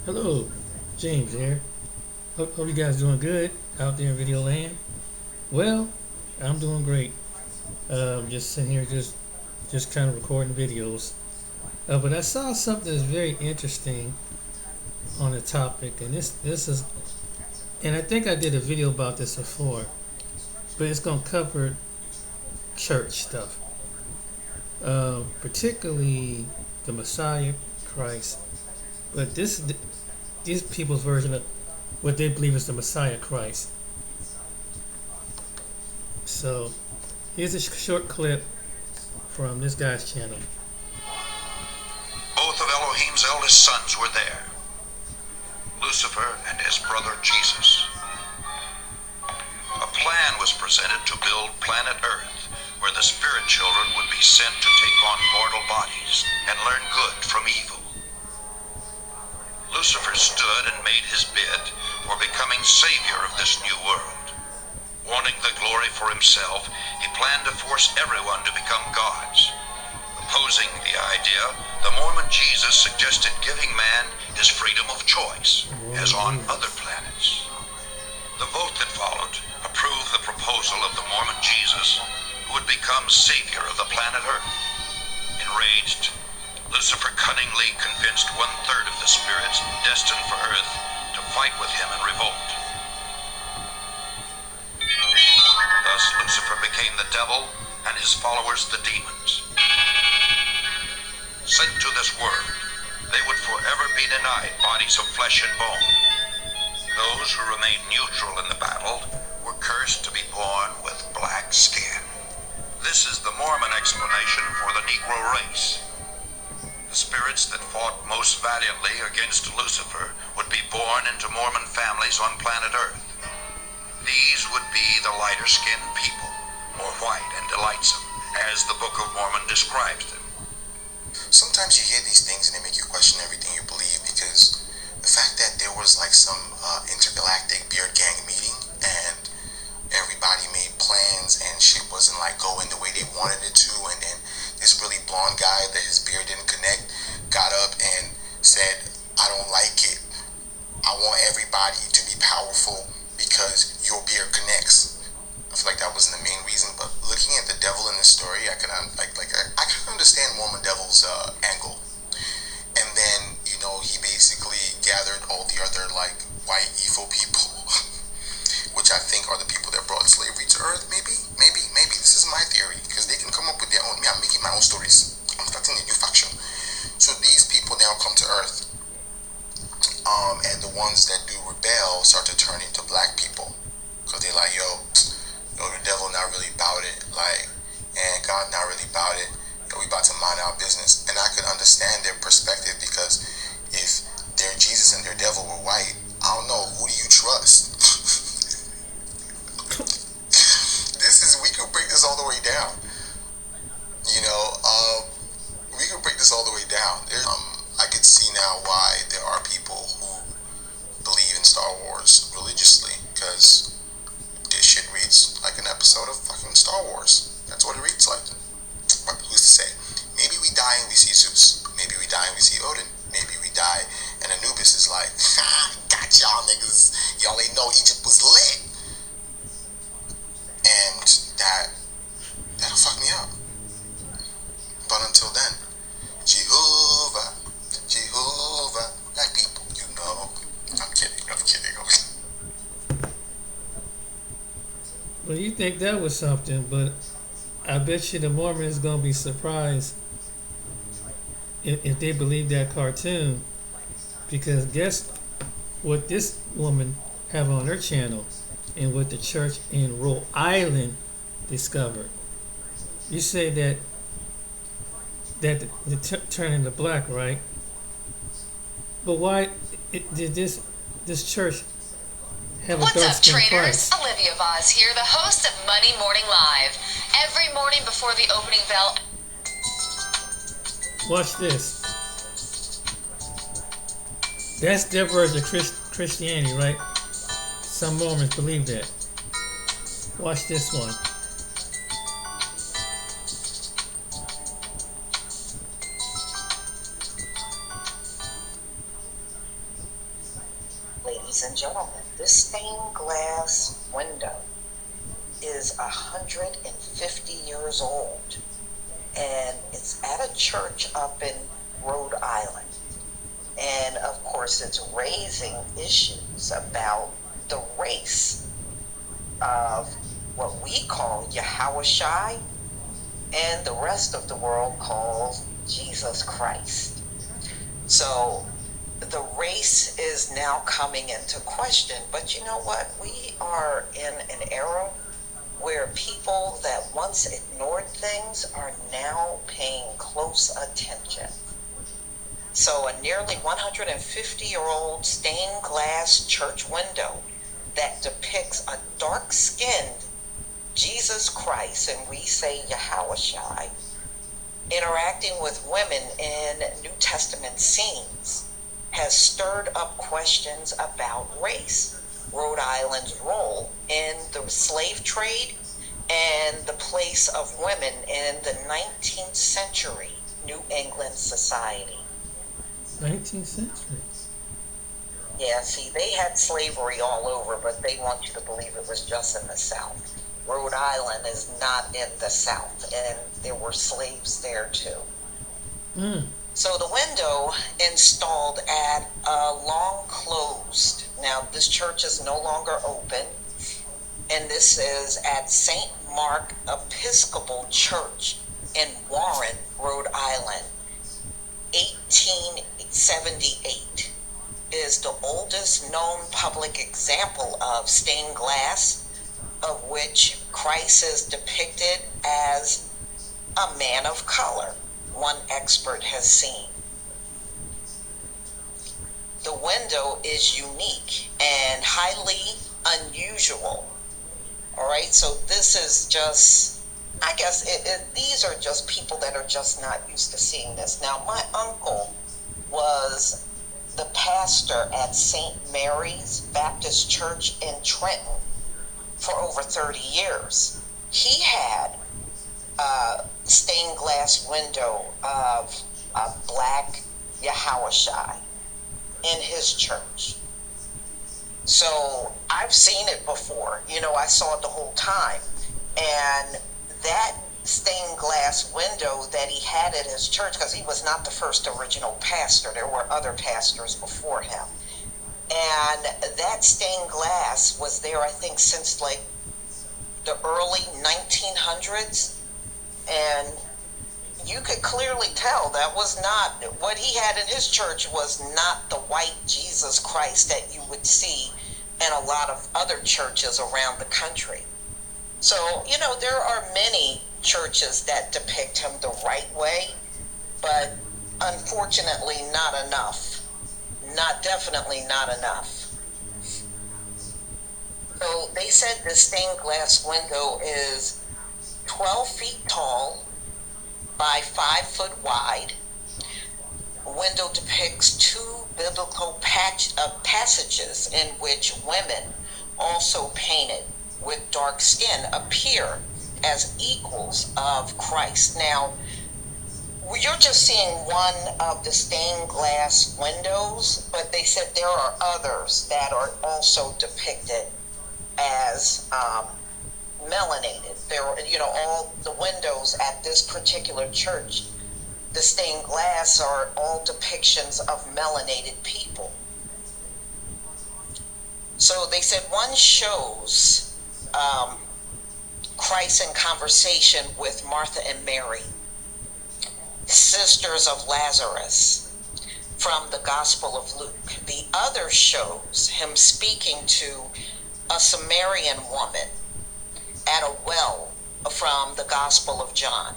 Hello, James here. Hope you guys doing good out there in video land. Well, I'm doing great. Just sitting here, just kind of recording videos. But I saw something that's very interesting on the topic, and this is, and I think I did a video about this before, but it's gonna cover church stuff, particularly the Messiah, Christ. But these people's version of what they believe is the Messiah, Christ. So here's a short clip from this guy's channel. Both of Elohim's eldest sons were there, Lucifer and his brother Jesus. A plan was presented to build planet Earth, where the spirit children would be sent to take on mortal bodies and learn good from evil. Lucifer stood and made his bid for becoming savior of this new world. Wanting the glory for himself, he planned to force everyone to become gods. Opposing the idea, the Mormon Jesus suggested giving man his freedom of choice, as on other planets. The vote that followed approved the proposal of the Mormon Jesus, who would become savior of the planet Earth. Enraged, Lucifer cunningly convinced 1/3 of the spirits destined for Earth to fight with him in revolt. Thus Lucifer became the devil and his followers the demons. Sent to this world, they would forever be denied bodies of flesh and bone. Those who remained neutral in the battle were cursed to be born with black skin. This is the Mormon explanation for the Negro race. The spirits that fought most valiantly against Lucifer would be born into Mormon families on planet Earth. These would be the lighter-skinned people, more white and delightsome, as the Book of Mormon describes them. Sometimes you hear these things and they make you question everything you believe, because the fact that there was like some intergalactic beard gang meeting and everybody made plans and shit wasn't like going the way they wanted it to, and then this really blonde guy that his beard didn't connect got up and said, I don't like it. I want everybody to be powerful because your beard connects. I feel like that wasn't the main reason, but looking at the devil in this story, I can I can understand Mormon Devil's angle. And then he basically gathered all the other like white evil people, which I think are the people that brought slavery to Earth. Maybe. This is my theory, because they can come up with their own. I'm making my own stories. I'm starting a new faction. So these people now come to Earth, and the ones that do rebel start to turn into black people, because they're like, yo, the devil not really about it, like, and God not really about it. We about to mind our business. And I could understand their perspective, because if their Jesus and their devil were white, I don't know, who do you trust? We could break this all the way down. We could break this all the way down. I could see now why there are people who believe in Star Wars religiously, because this shit reads like an episode of fucking Star Wars. That's what it reads like. But who's to say? Maybe we die and we see Zeus. Maybe we die and we see Odin. Maybe we die and Anubis is like, ha, got y'all niggas. Y'all ain't know Egypt was lit. And that'll fuck me up. But until then, Jehovah, black people, I'm kidding. Well, you think that was something, but I bet you the Mormons is gonna be surprised if they believe that cartoon, because guess what this woman have on her channel and what the church in Rhode Island discovered. You say that the turning to black, right? But why did this church have a What's dark up, skin traders? Christ? Olivia Vaz here, the host of Money Morning Live. Every morning before the opening bell. Watch this. That's their version of Christianity, right? Some Mormons believe that. Watch this one. Ladies and gentlemen, this stained glass window is 150 years old, and it's at a church up in Rhode Island. And of course, it's raising issues about the race of what we call Yahushai and the rest of the world calls Jesus Christ. So the race is now coming into question. But you know what? We are in an era where people that once ignored things are now paying close attention. So a nearly 150-year-old stained glass church window that depicts a dark-skinned Jesus Christ, and we say Yahushai, interacting with women in New Testament scenes, has stirred up questions about race, Rhode Island's role in the slave trade, and the place of women in the 19th century New England society. 19th century. Yeah, see, they had slavery all over, but they want you to believe it was just in the South. Rhode Island is not in the South, and there were slaves there too. So the window installed at a long closed, now this church is no longer open, and this is at St. Mark Episcopal Church in Warren, Rhode Island. 1878 is the oldest known public example of stained glass, of which Christ is depicted as a man of color, one expert has seen. The window is unique and highly unusual. All right, so this is just, I guess these are just people that are just not used to seeing this. Now, my uncle was the pastor at St. Mary's Baptist Church in Trenton for over 30 years. He had a stained glass window of a black Yahushai in his church. So I've seen it before. You know, I saw it the whole time. And that stained glass window that he had at his church, because he was not the first original pastor, there were other pastors before him, and that stained glass was there, I think, since like the early 1900s, and you could clearly tell that was not what he had in his church, was not the white Jesus Christ that you would see in a lot of other churches around the country. So, you know, there are many churches that depict him the right way, but unfortunately not enough. Definitely not enough. So they said the stained glass window is 12 feet tall by 5 foot wide. The window depicts 2 biblical passages in which women, also painted with dark skin, appear as equals of Christ. Now, you're just seeing one of the stained glass windows, but they said there are others that are also depicted as melanated. There, you know, all the windows at this particular church, the stained glass, are all depictions of melanated people. So they said one shows Christ in conversation with Martha and Mary, sisters of Lazarus, from the Gospel of Luke. The other shows him speaking to a Samaritan woman at a well from the Gospel of John.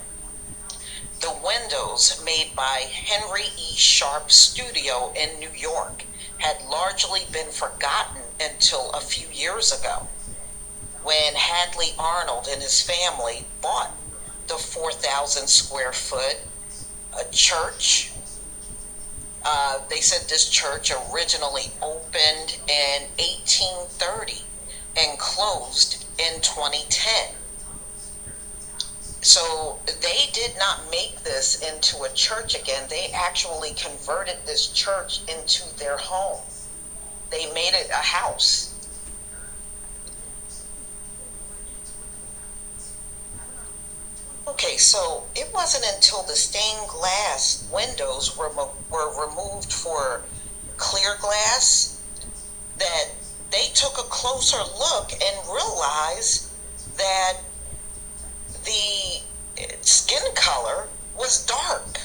The windows made by Henry E. Sharp Studio in New York had largely been forgotten until a few years ago, when Hadley Arnold and his family bought the 4,000 square foot church. They said this church originally opened in 1830 and closed in 2010. So they did not make this into a church again. They actually converted this church into their home. they made it a house. Okay, so it wasn't until the stained glass windows were removed for clear glass that they took a closer look and realized that the skin color was dark.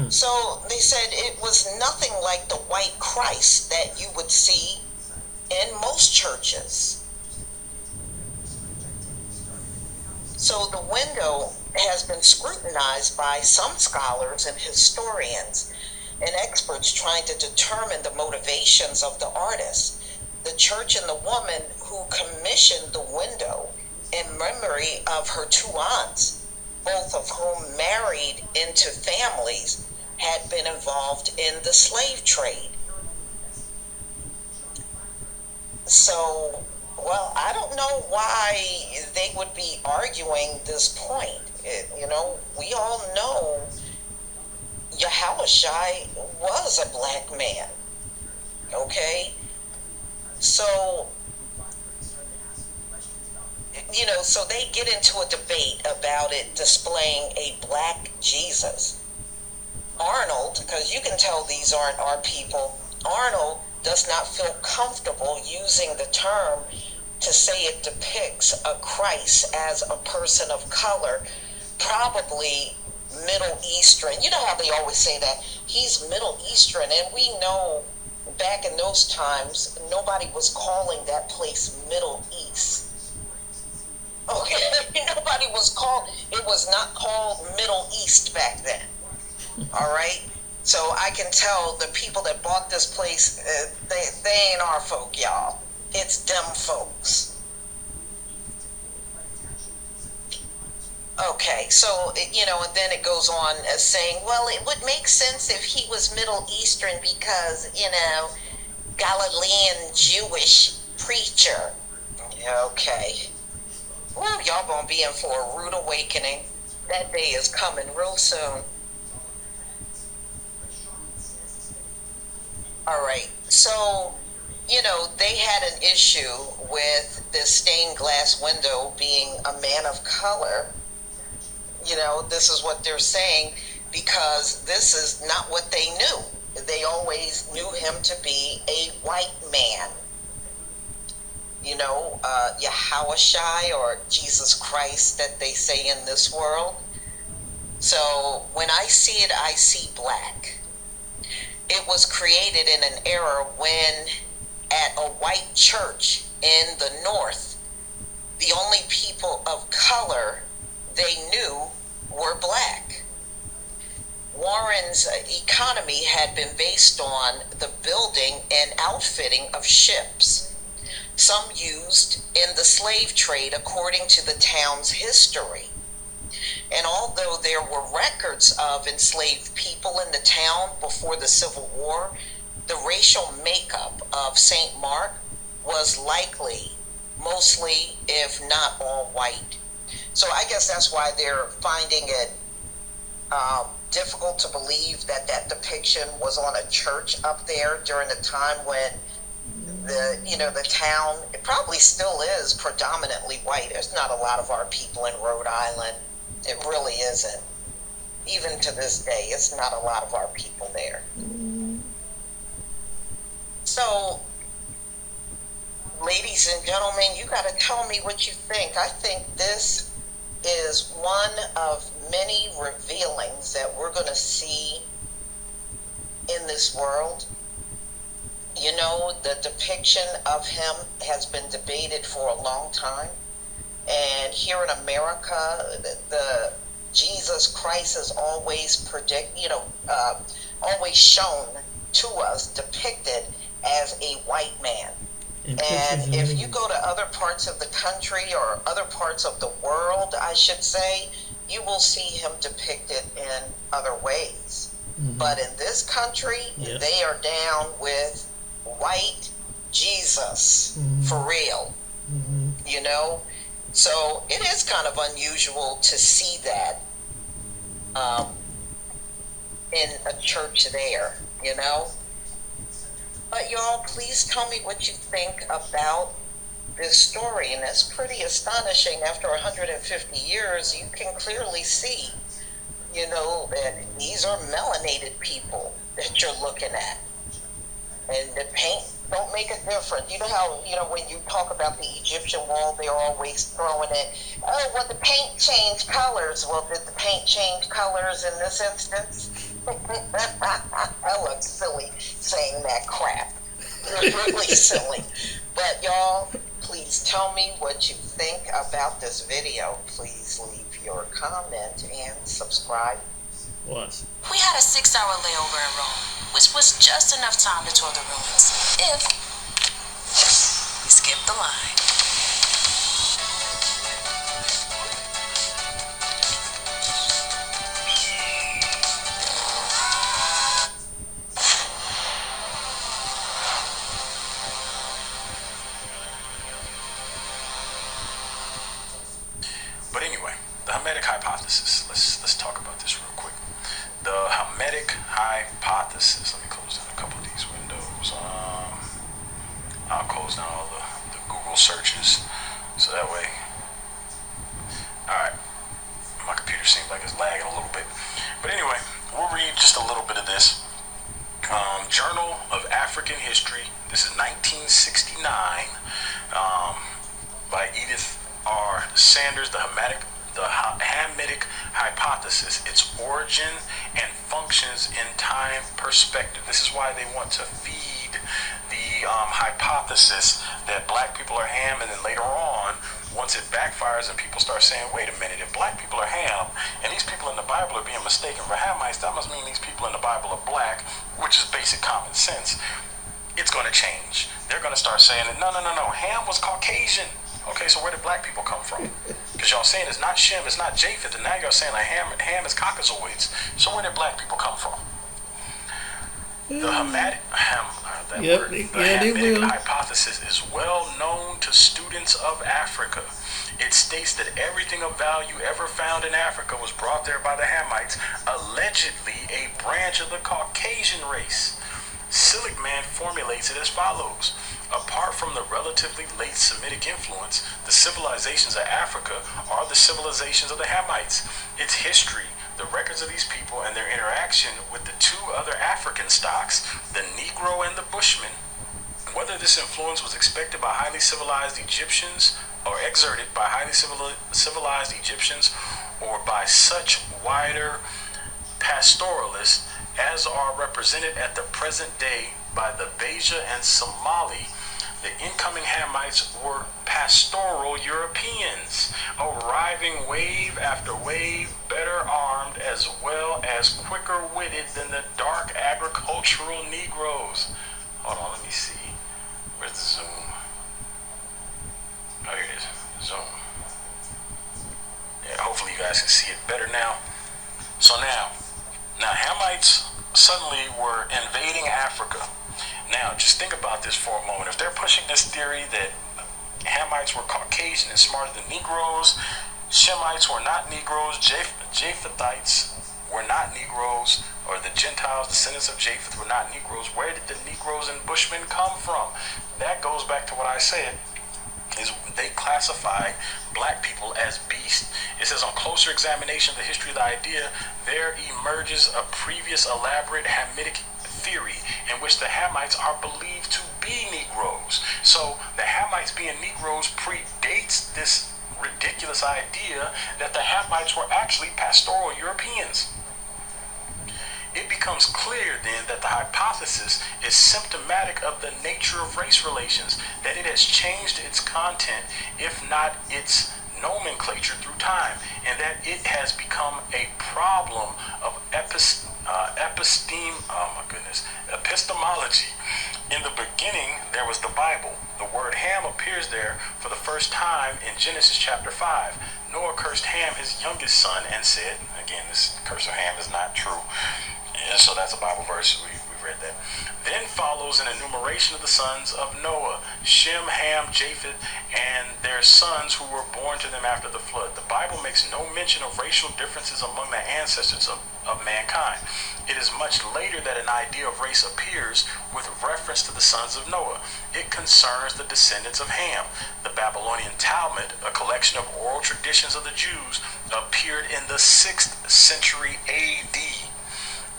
So they said it was nothing like the white Christ that you would see in most churches. So the window has been scrutinized by some scholars and historians and experts trying to determine the motivations of the artist. The church and the woman who commissioned the window in memory of her two aunts, both of whom married into families, had been involved in the slave trade. So, well, I don't know why they would be arguing this point. We all know Yahushua was a black man. Okay? So, so they get into a debate about it displaying a black Jesus. Arnold, because you can tell these aren't our people, Arnold does not feel comfortable using the term to say it depicts a Christ as a person of color, probably Middle Eastern. You know how they always say that he's Middle Eastern, and we know back in those times nobody was calling that place Middle East. Okay, nobody was called, it was not called Middle East back then. All right? So I can tell the people that bought this place, they ain't our folk, y'all. It's them folks. Okay, so, and then it goes on as saying, well, it would make sense if he was Middle Eastern because, Galilean Jewish preacher. Okay. Well, y'all gonna be in for a rude awakening. That day is coming real soon. All right, so, they had an issue with this stained glass window being a man of color. This is what they're saying, because this is not what they knew. They always knew him to be a white man. Yahushua, or Jesus Christ that they say in this world. So when I see it, I see black. It was created in an era when at a white church in the North, the only people of color they knew were black. Warren's economy had been based on the building and outfitting of ships, some used in the slave trade according to the town's history. And although there were records of enslaved people in the town before the Civil War, the racial makeup of St. Mark was likely mostly, if not all, white. So I guess that's why they're finding it difficult to believe that that depiction was on a church up there during the time when the town, it probably still is predominantly white. There's not a lot of our people in Rhode Island. It really isn't. Even to this day, it's not a lot of our people there. So, ladies and gentlemen, you got to tell me what you think. I think this is one of many revealings that we're going to see in this world. The depiction of him has been debated for a long time. And here in America, the Jesus Christ is always always shown to us, depicted as a white man. And if you go to other parts of the country or other parts of the world, I should say, you will see him depicted in other ways. Mm-hmm. But in this country, they are down with white Jesus, for real. So it is kind of unusual to see that in a church there, But y'all, please tell me what you think about this story. And it's pretty astonishing. After 150 years, you can clearly see, that these are melanated people that you're looking at. And the paint don't make a difference. You know how, when you talk about the Egyptian wall, they're always throwing it, oh, well, the paint changed colors. Well, did the paint change colors in this instance? I look silly saying that crap. It's really silly. But y'all, please tell me what you think about this video. Please leave your comment and subscribe. Watch. We had a 6-hour layover in Rome, which was just enough time to tour the ruins, if we skipped the line. But anyway, the Hermetic hypothesis. Let's talk about this real quick. The Hermetic hypothesis. Let me close down a couple of these windows. I'll close down all the Google searches, so that way. All right, my computer seems like it's lagging a little bit. But anyway, we'll read just a little bit of this. Journal of African History. This is 1969, by Edith R. Sanders. The Hamitic hypothesis, its origin and functions in time perspective. This is why they want to feed the hypothesis that black people are Ham, and then later on, once it backfires and people start saying, wait a minute, if black people are Ham and these people in the Bible are being mistaken for Hamites, that must mean these people in the Bible are black, which is basic common sense. It's going to change. They're going to start saying that no, Ham was Caucasian. Okay, so where did black people come from? Because y'all saying it's not Shem, it's not Japheth, and now y'all saying like Ham is Caucasoids. So where did black people come from? The Hamitic hypothesis is well known to students of Africa. It states that everything of value ever found in Africa was brought there by the Hamites, allegedly a branch of the Caucasian race. Seligman formulates it as follows. Apart from the relatively late Semitic influence, the civilizations of Africa are the civilizations of the Hamites. Its history, the records of these people, and their interaction with the two other African stocks, the Negro and the Bushman, whether this influence was expected by highly civilized Egyptians or exerted by highly civilized Egyptians or by such wider pastoralists as are represented at the present day by the Beja and Somali, the incoming Hamites were pastoral Europeans, arriving wave after wave, better armed as well as quicker-witted than the dark agricultural Negroes. Hold on, let me see. Where's the zoom? Oh, here it is. Zoom. Yeah, hopefully you guys can see it better now. So now Hamites suddenly were invading Africa. Now, just think about this for a moment. If they're pushing this theory that Hamites were Caucasian and smarter than Negroes, Shemites were not Negroes, Japhethites were not Negroes, or the Gentiles, descendants of Japheth, were not Negroes, where did the Negroes and Bushmen come from? That goes back to what I said, is they classified black people as beasts. It says, on closer examination of the history of the idea, there emerges a previous elaborate Hamitic theory in which the Hamites are believed to be Negroes. So the Hamites being Negroes predates this ridiculous idea that the Hamites were actually pastoral Europeans. It becomes clear then that the hypothesis is symptomatic of the nature of race relations, that it has changed its content, if not its nomenclature, through time, and that it has become a problem of epistemology. In the beginning, there was the Bible. The word Ham appears there for the first time in Genesis chapter 5. Noah cursed Ham, his youngest son, and said, again, this curse of Ham is not true. And so that's a Bible verse. We read that. Then follows an enumeration generation of the sons of Noah, Shem, Ham, Japheth, and their sons who were born to them after the flood. The Bible makes no mention of racial differences among the ancestors of mankind. It is much later that an idea of race appears with reference to the sons of Noah. It concerns the descendants of Ham. The Babylonian Talmud, a collection of oral traditions of the Jews, appeared in the 6th century AD.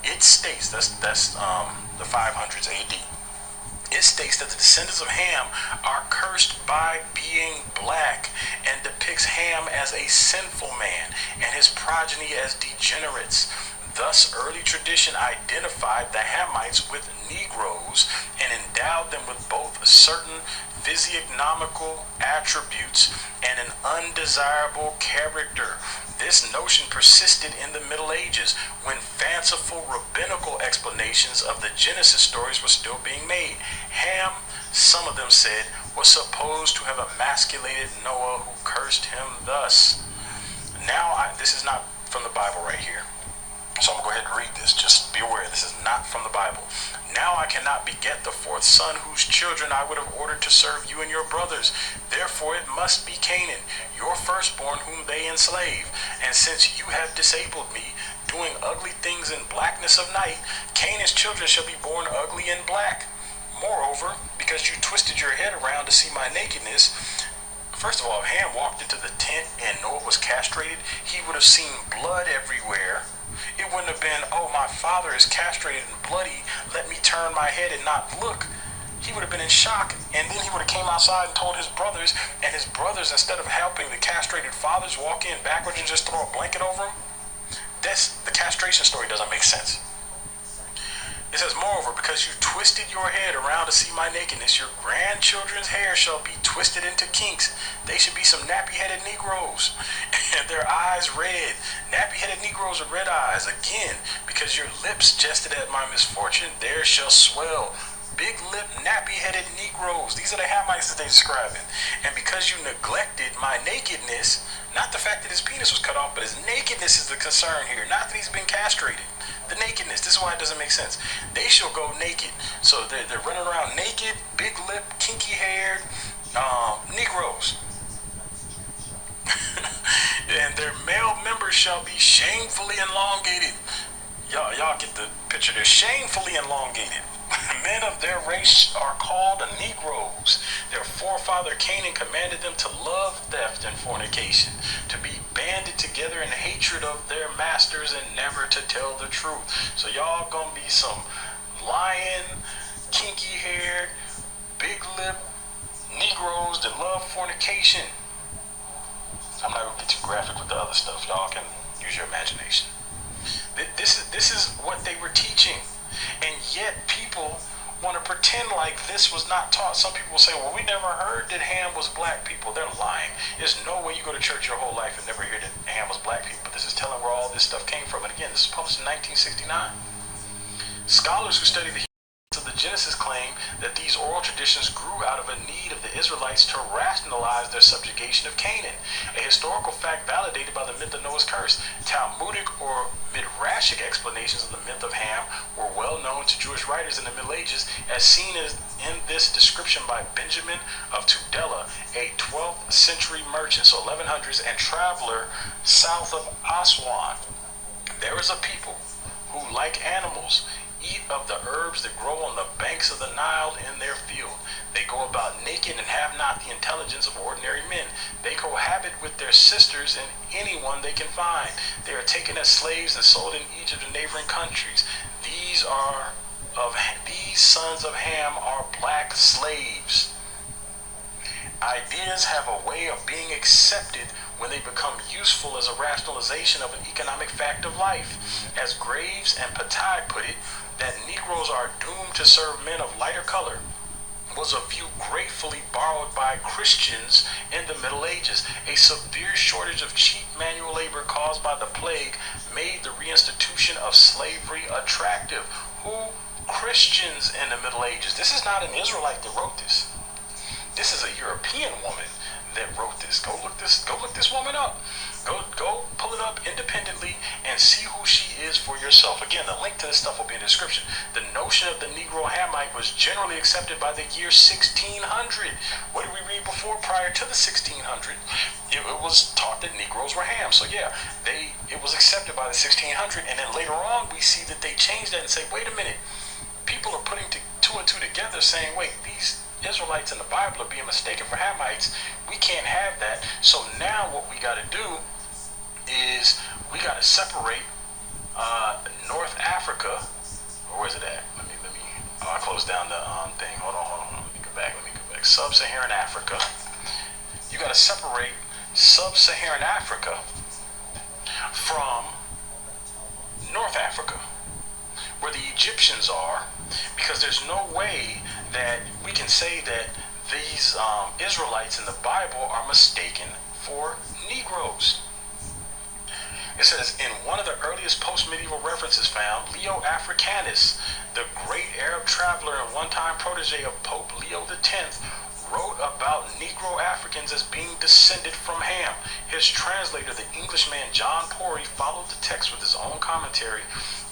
It states, that's the 500s AD. It states that the descendants of Ham are cursed by being black and depicts Ham as a sinful man and his progeny as degenerates. Thus, early tradition identified the Hamites with Negroes and endowed them with both certain physiognomical attributes and an undesirable character. This notion persisted in the Middle Ages when fanciful rabbinical explanations of the Genesis stories were still being made. Ham, some of them said, was supposed to have emasculated Noah, who cursed him thus. Now, this is not from the Bible right here. So I'm going to go ahead and read this. Just be aware, this is not from the Bible. Now I cannot beget the 4th son, whose children I would have ordered to serve you and your brothers. Therefore it must be Canaan, your firstborn, whom they enslave. And since you have disabled me, doing ugly things in blackness of night, Canaan's children shall be born ugly and black. Moreover, because you twisted your head around to see my nakedness, first of all, if Ham walked into the tent and Noah was castrated, he would have seen blood everywhere. It wouldn't have been, oh, my father is castrated and bloody, let me turn my head and not look. He would have been in shock, and then he would have came outside and told his brothers, and his brothers, instead of helping the castrated fathers, walk in backwards and just throw a blanket over him. The castration story doesn't make sense. It says, moreover, because you twisted your head around to see my nakedness, your grandchildren's hair shall be twisted into kinks. They should be some nappy-headed Negroes, and their eyes red. Nappy-headed Negroes with red eyes. Again, because your lips jested at my misfortune, theirs shall swell. Big-lipped, nappy-headed Negroes. These are the Hamites that they're describing. And because you neglected my nakedness, not the fact that his penis was cut off, but his nakedness is the concern here. Not that he's been castrated. The nakedness. This is why it doesn't make sense. They shall go naked. So they're running around naked, big-lipped, kinky-haired Negroes. And their male members shall be shamefully elongated. Y'all get the picture. They're shamefully elongated. Men of their race are called Negroes. Their forefather Canaan commanded them to love theft and fornication, to be banded together in hatred of their masters and never to tell the truth. So y'all gonna be some lying, kinky-haired, big-lipped Negroes that love fornication. I'm not gonna get too graphic with the other stuff. Y'all can use your imagination. This is what they were teaching. And yet people want to pretend like this was not taught. Some people say, well, we never heard that Ham was black people. They're lying. There's no way you go to church your whole life and never hear that Ham was black people. But this is telling where all this stuff came from. And again, this was published in 1969. Scholars who study the of the Genesis claim that these oral traditions grew out of a need of the Israelites to rationalize their subjugation of Canaan, a historical fact validated by the myth of Noah's curse. Talmudic or midrashic explanations of the myth of Ham were well known to Jewish writers in the Middle Ages, as seen as in this description by Benjamin of Tudela, a 12th century merchant, so 1100s, and traveler south of Aswan. There is a people who, like animals, eat of the herbs that grow on the banks of the Nile in their field. They go about naked and have not the intelligence of ordinary men. They cohabit with their sisters and anyone they can find. They are taken as slaves and sold in Egypt and neighboring countries. These sons of Ham are black slaves. Ideas have a way of being accepted when they become useful as a rationalization of an economic fact of life. As Graves and Patai put it, that Negroes are doomed to serve men of lighter color was a view gratefully borrowed by Christians in the Middle Ages. A severe shortage of cheap manual labor caused by the plague made the reinstitution of slavery attractive. Who? Christians in the Middle Ages. This is not an Israelite that wrote this. This is a European woman that wrote this. Go look this woman up. Go pull it up independently and see who she is for yourself. Again, the link to this stuff will be in the description. The notion of the Negro Hamite was generally accepted by the year 1600. What did we read before? Prior to the 1600, it was taught that Negroes were ham. So yeah, it was accepted by the 1600, and then later on we see that they changed that and say, wait a minute, people are putting two and two together, saying, wait, these Israelites in the Bible are being mistaken for Hamites. We can't have that. So now what we got to do is we got to separate North Africa. Or where's it at? Let me. I closed down the thing. Hold on. Let me go back. Sub-Saharan Africa. You got to separate Sub-Saharan Africa from North Africa, where the Egyptians are, because there's no way that we can say that these Israelites in the Bible are mistaken for Negroes. It says, in one of the earliest post-medieval references found, Leo Africanus, the great Arab traveler and one-time protege of Pope Leo X, wrote about Negro Africans as being descended from Ham. His translator, the Englishman John Porey, followed the text with his own commentary,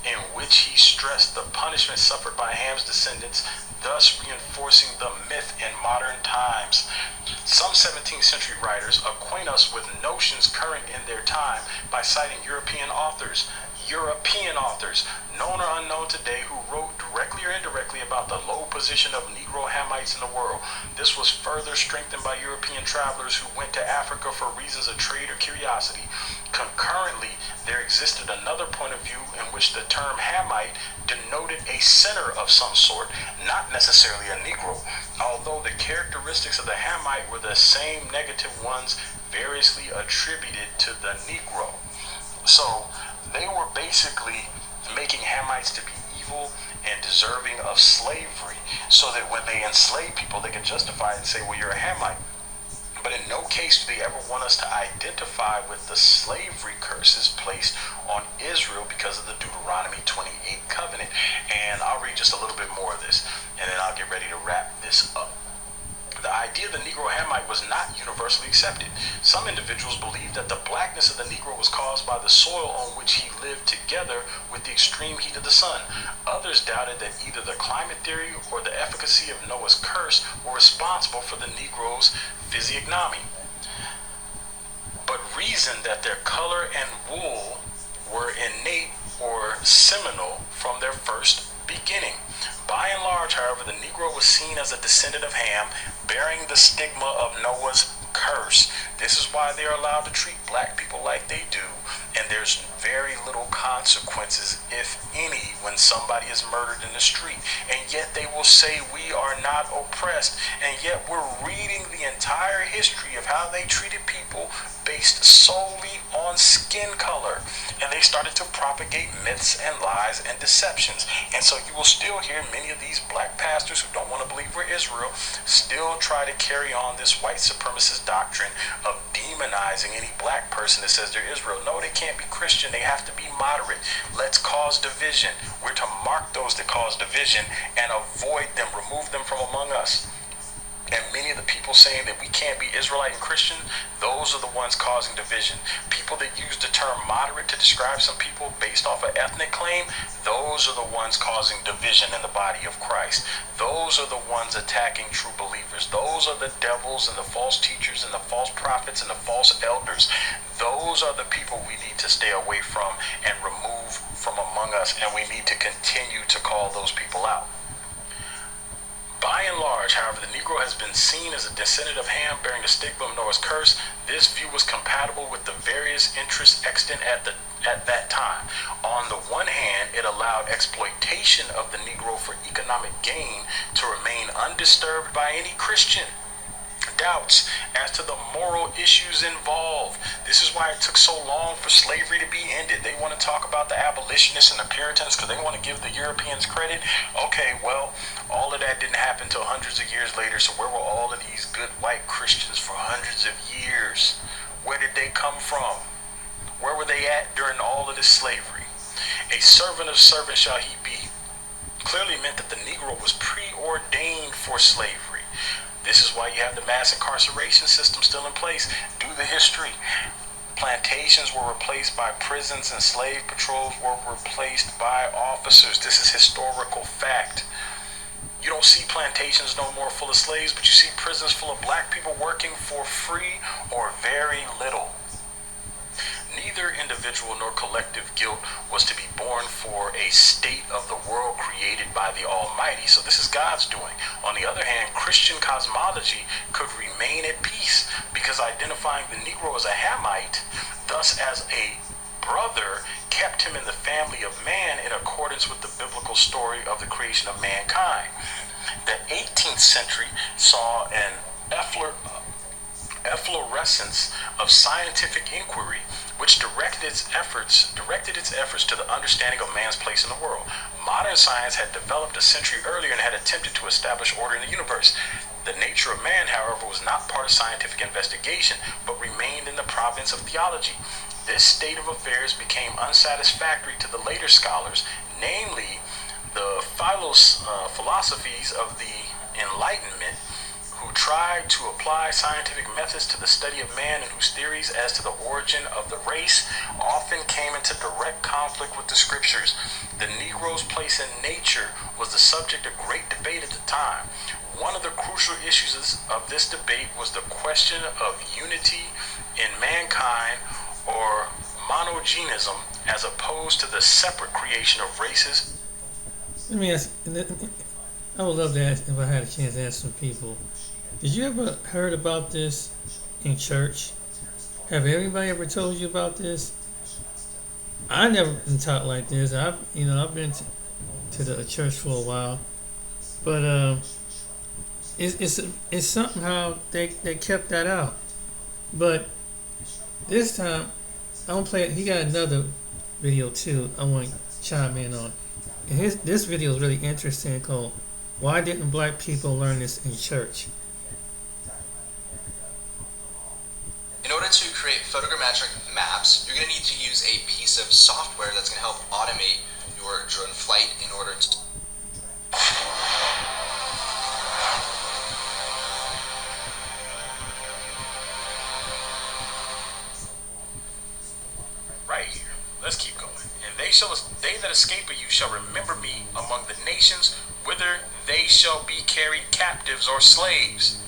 in which he stressed the punishment suffered by Ham's descendants, thus reinforcing the myth in modern times. Some 17th century writers acquaint us with notions current in their time by citing European authors, known or unknown today, who wrote directly or indirectly about the low position of Negro Hamites in the world. This was further strengthened by European travelers who went to Africa for reasons of trade or curiosity. Concurrently, there existed another point of view in which the term Hamite denoted a sinner of some sort, not necessarily a Negro, although the characteristics of the Hamite were the same negative ones variously attributed to the Negro. So they were basically making Hamites to be evil and deserving of slavery, so that when they enslave people, they could justify it and say, well, you're a Hamite. But in no case do they ever want us to identify with the slavery curses placed on Israel because of the Deuteronomy 28 covenant. And I'll read just a little bit more of this, and then I'll get ready to wrap this up. The idea of the Negro Hamite was not universally accepted. Some individuals believed that the blackness of the Negro was caused by the soil on which he lived together with the extreme heat of the sun. Others doubted that either the climate theory or the efficacy of Noah's curse were responsible for the Negro's physiognomy, but reasoned that their color and wool were innate or seminal from their first beginning. By and large, however, the Negro was seen as a descendant of Ham, bearing the stigma of Noah's curse. This is why they are allowed to treat black people like they do, and there's very little consequences, if any, when somebody is murdered in the street. And yet they will say we are not oppressed, and yet we're reading the entire history of how they treated people based solely on skin color, and they started to propagate myths and lies and deceptions. And so you will still hear many of these black pastors who don't want to believe we're Israel still try to carry on this white supremacist doctrine of demonizing any black person that says they're Israel. No, they can't be Christian. They have to be moderate. Let's cause division. We're to mark those that cause division and avoid them, remove them from among us. And many of the people saying that we can't be Israelite and Christian, those are the ones causing division. People that use the term moderate to describe some people based off an ethnic claim, those are the ones causing division in the body of Christ. Those are the ones attacking true believers. Those are the devils and the false teachers and the false prophets and the false elders. Those are the people we need to stay away from and remove from among us, and we need to continue to call those people out. By and large, however, the Negro has been seen as a descendant of Ham, bearing the stigma of Noah's curse. This view was compatible with the various interests extant at that time. On the one hand, it allowed exploitation of the Negro for economic gain to remain undisturbed by any Christian doubts as to the moral issues involved. This is why it took so long for slavery to be ended. They want to talk about the abolitionists and the Puritans because they want to give the Europeans credit. Okay, well, all of that didn't happen until hundreds of years later. So where were all of these good white Christians for hundreds of years? Where did they come from? Where were they at during all of this slavery? A servant of servants shall he be clearly meant that the Negro was preordained for slavery. This is why you have the mass incarceration system still in place. Do the history. Plantations were replaced by prisons and slave patrols were replaced by officers. This is historical fact. You don't see plantations no more full of slaves, but you see prisons full of black people working for free or very little. Neither individual nor collective guilt was to be borne for a state of the world created by the Almighty. So this is God's doing. On the other hand, Christian cosmology could remain at peace because identifying the Negro as a Hamite, thus as a brother, kept him in the family of man in accordance with the biblical story of the creation of mankind. The 18th century saw an efflorescence of scientific inquiry, which directed its efforts to the understanding of man's place in the world. Modern science had developed a century earlier and had attempted to establish order in the universe. The nature of man, however, was not part of scientific investigation, but remained in the province of theology. This state of affairs became unsatisfactory to the later scholars, namely the philosophies of the Enlightenment, who tried to apply scientific methods to the study of man and whose theories as to the origin of the race often came into direct conflict with the scriptures. The Negro's place in nature was the subject of great debate at the time. One of the crucial issues of this debate was the question of unity in mankind, or monogenism, as opposed to the separate creation of races. Let me ask. I would love to ask if I had a chance to ask some people. Did you ever heard about this in church? Have everybody ever told you about this? I never been taught like this. I've been to the church for a while, but it's somehow they kept that out. But this time, I'm gonna play it. He got another video too. I want to chime in on. And this video is really interesting. Called "Why Didn't Black People Learn This in Church?" In order to create photogrammetric maps, you're going to need to use a piece of software that's going to help automate your drone flight in order to... Right here. Let's keep going. And they that escape of you shall remember me among the nations, whither they shall be carried captives or slaves.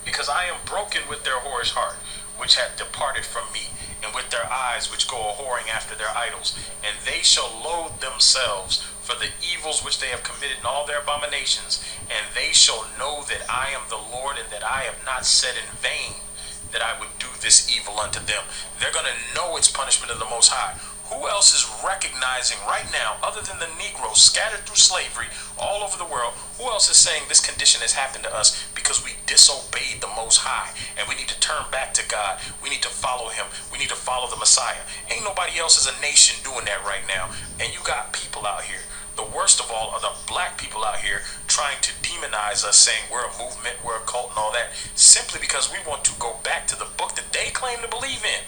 Because I am broken with their whorish heart, which hath departed from me, and with their eyes which go a-whoring after their idols. And they shall loathe themselves for the evils which they have committed in all their abominations. And they shall know that I am the Lord, and that I have not said in vain that I would do this evil unto them. They're going to know it's punishment of the Most High. Who else is recognizing right now, other than the Negroes scattered through slavery all over the world, who else is saying this condition has happened to us because we disobeyed the Most High, and we need to turn back to God? We need to follow Him. We need to follow the Messiah. Ain't nobody else as a nation doing that right now. And you got people out here. The worst of all are the black people out here trying to demonize us, saying we're a movement, we're a cult and all that, simply because we want to go back to the book that they claim to believe in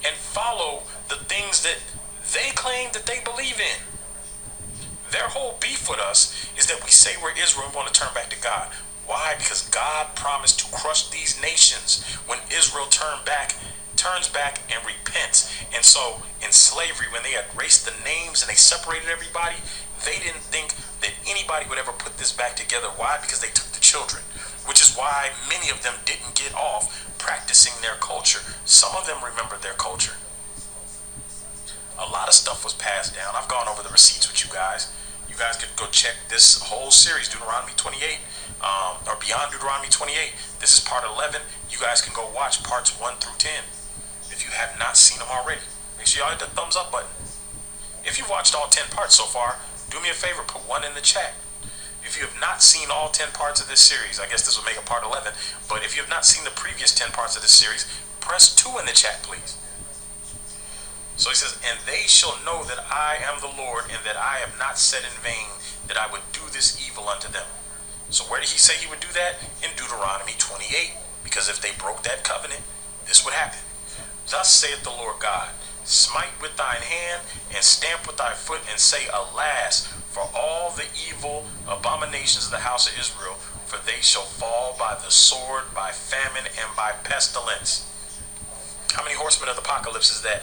and follow the things that they claim that they believe in. Their whole beef with us is that we say we're Israel and want to turn back to God. Why? Because God promised to crush these nations when Israel turns back and repents. And so in slavery, when they erased the names and they separated everybody, they didn't think that anybody would ever put this back together. Why? Because they took the children, which is why many of them didn't get off practicing their culture. Some of them remembered their culture. A lot of stuff was passed down. I've gone over the receipts with you guys. You guys could go check this whole series, Deuteronomy 28, or Beyond Deuteronomy 28. This is part 11. You guys can go watch parts 1 through 10 if you have not seen them already. Make sure y'all hit the thumbs up button. If you've watched all 10 parts so far, do me a favor, put 1 in the chat. If you have not seen all 10 parts of this series, I guess this will make a part 11, but if you have not seen the previous 10 parts of this series, press 2 in the chat, please. So he says, and they shall know that I am the Lord, and that I have not said in vain that I would do this evil unto them. So where did he say he would do that? In Deuteronomy 28. Because if they broke that covenant, this would happen. Thus saith the Lord God, smite with thine hand, and stamp with thy foot, and say, alas, for all the evil abominations of the house of Israel, for they shall fall by the sword, by famine, and by pestilence. How many horsemen of the apocalypse is that?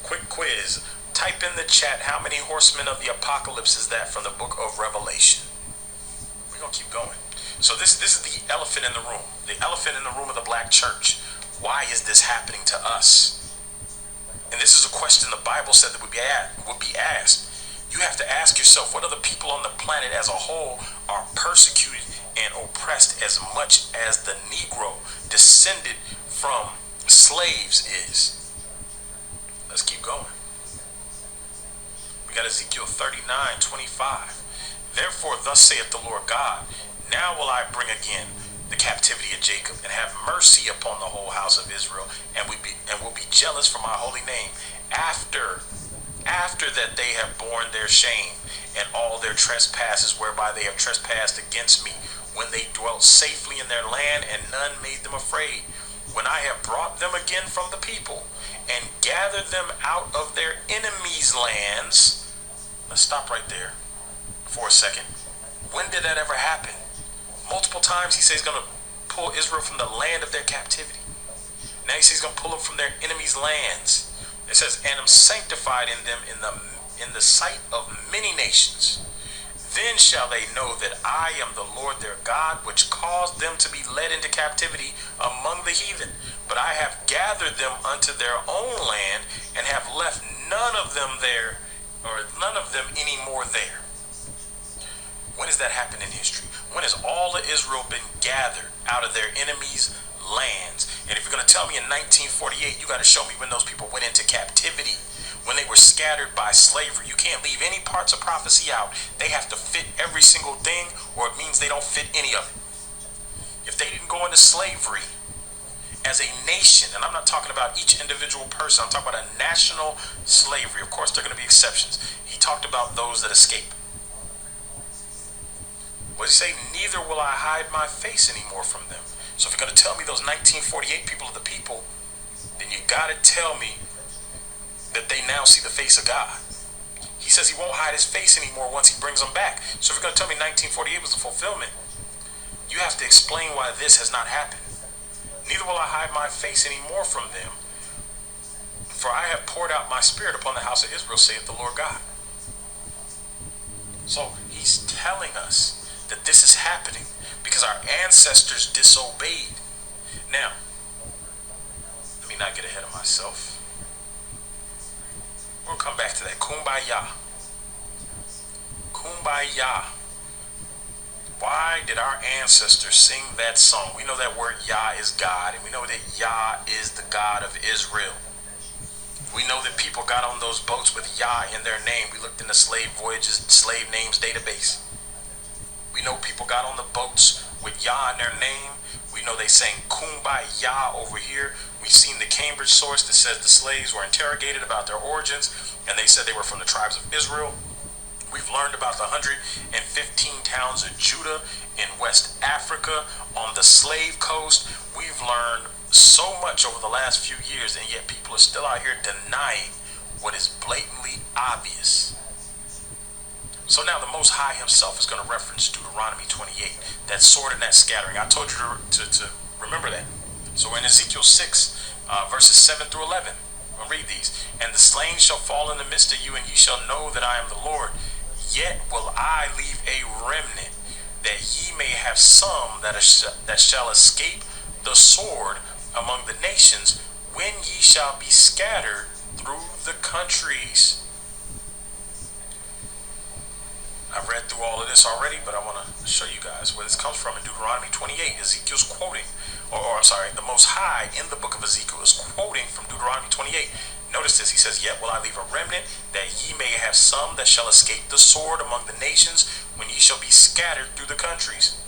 Quick quiz. Type in the chat, how many horsemen of the apocalypse is that from the book of Revelation? We're going to keep going. So this is the elephant in the room. The elephant in the room of the black church. Why is this happening to us? And this is a question the Bible said that would be asked. You have to ask yourself, what other people on the planet as a whole are persecuted and oppressed as much as the Negro descended from slaves is? Let's keep going. We got Ezekiel 39:25. Therefore, thus saith the Lord God, now will I bring again the captivity of Jacob, and have mercy upon the whole house of Israel, and will be jealous for my holy name, after that they have borne their shame and all their trespasses whereby they have trespassed against me, when they dwelt safely in their land, and none made them afraid, when I have brought them again from the people, and gathered them out of their enemies' lands. Let's stop right there for a second. When did that ever happen? Multiple times he says he's going to pull Israel from the land of their captivity. Now he says he's going to pull them from their enemies' lands. It says, and am sanctified in them in the sight of many nations. Then shall they know that I am the Lord their God, which caused them to be led into captivity among the heathen. But I have gathered them unto their own land, and have left none of them there, or none of them any more there. When has that happened in history? When has all of Israel been gathered out of their enemies' lands? And if you're going to tell me in 1948, you got to show me when those people went into captivity, when they were scattered by slavery. You can't leave any parts of prophecy out. They have to fit every single thing, or it means they don't fit any of it. If they didn't go into slavery as a nation, and I'm not talking about each individual person, I'm talking about a national slavery. Of course, there are going to be exceptions. He talked about those that escape. What did he say? Neither will I hide my face anymore from them. So if you're going to tell me those 1948 people are the people, then you got to tell me that they now see the face of God. He says he won't hide his face anymore once he brings them back. So if you're going to tell me 1948 was the fulfillment, you have to explain why this has not happened. Neither will I hide my face anymore from them, for I have poured out my spirit upon the house of Israel, saith the Lord God. So he's telling us that this is happening because our ancestors disobeyed. Now, let me not get ahead of myself. We'll come back to that. Kumbaya. Kumbaya. Why did our ancestors sing that song? We know that word Yah is God, and we know that Yah is the God of Israel. We know that people got on those boats with Yah in their name. We looked in the slave voyages, slave names database. We know people got on the boats with Yah in their name. We know they sang Kumbaya over here. We've seen the Cambridge source that says the slaves were interrogated about their origins, and they said they were from the tribes of Israel. We've learned about the 115 towns of Judah in West Africa on the slave coast. We've learned so much over the last few years, and yet people are still out here denying what is blatantly obvious. So now the Most High himself is going to reference Deuteronomy 28, that sword and that scattering. I told you to remember that. So we're in Ezekiel 6, verses 7 through 11. I'll read these. And the slain shall fall in the midst of you, and ye shall know that I am the Lord. Yet will I leave a remnant, that ye may have some that shall escape the sword among the nations, when ye shall be scattered through the countries. I've read through all of this already, but I want to show you guys where this comes from in Deuteronomy 28. Ezekiel's quoting, or I'm sorry, the Most High in the book of Ezekiel is quoting from Deuteronomy 28. Notice this, he says, yet will I leave a remnant, that ye may have some that shall escape the sword among the nations, when ye shall be scattered through the countries.